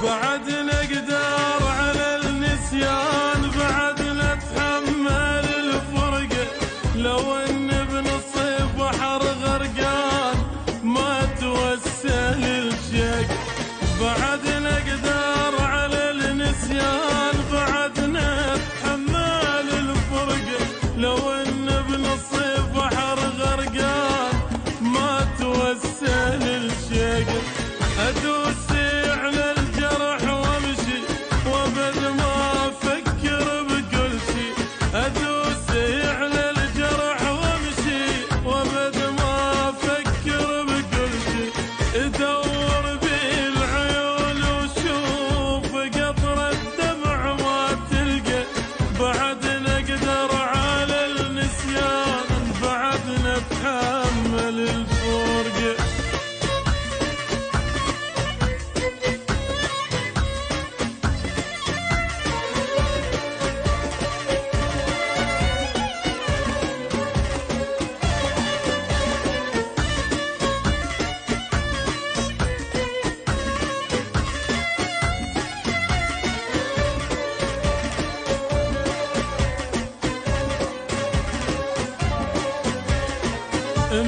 بعد نقدر على النسيان، بعد نتحمل الفرقة، لو ان بنصيب بحر غرقان ما توسل الشق. بعد نقدر على النسيان، بعد نتحمل الفرقة، لو ان بنصيب بحر غرقان ما توسل الشق. ادوسي على الجرح وامشي وابد ما افكر بكل شي، ادوسي على الجرح وامشي وابد ما افكر بكل شي. ادور بالعيون وشوف قطرة دمع ما تلقى، بعد نقدر على النسيان، بعد نتحمل الفرقة.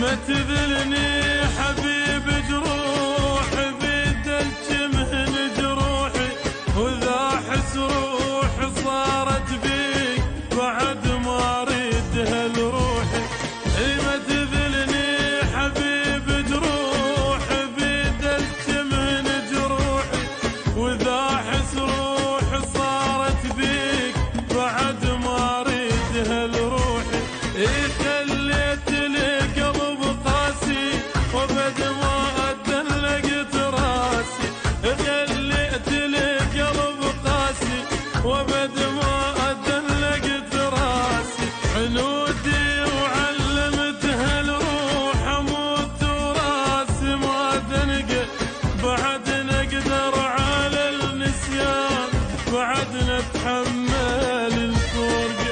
ما تذلني حبيب جروحي، بيدلك مهن جروحي، وذا حس روحي صارت بيك بعد ما اريدها لروحي. ما تذلني حبيب جروحي، بيدلك مهن جروحي، وذا حس روحي صارت بيك بعد ما اريدها لروحي. خليت لي قلب قاسي وبد ما ادلقت راسي، خليت لي قلب قاسي وبد ما ادلقت راسي. عنودي وعلمتها الروح اموت وراسي ما دنقى، بعد نقدر على النسيان، بعد نتحمل الفرقة.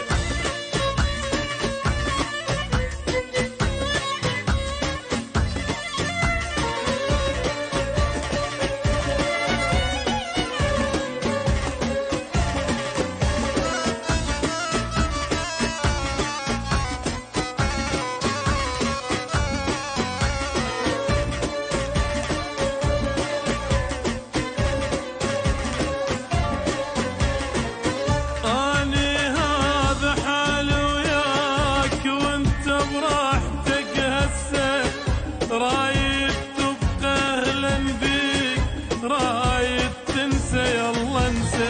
رايد تبقى اهلا بيك، رايد تنسى يلا انسى،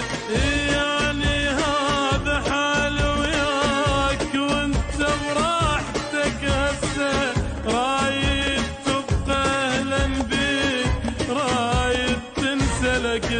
يعني هذا حال وياك وانت براحتك هسه. رايد تبقى اهلا بيك، رايد تنسى لك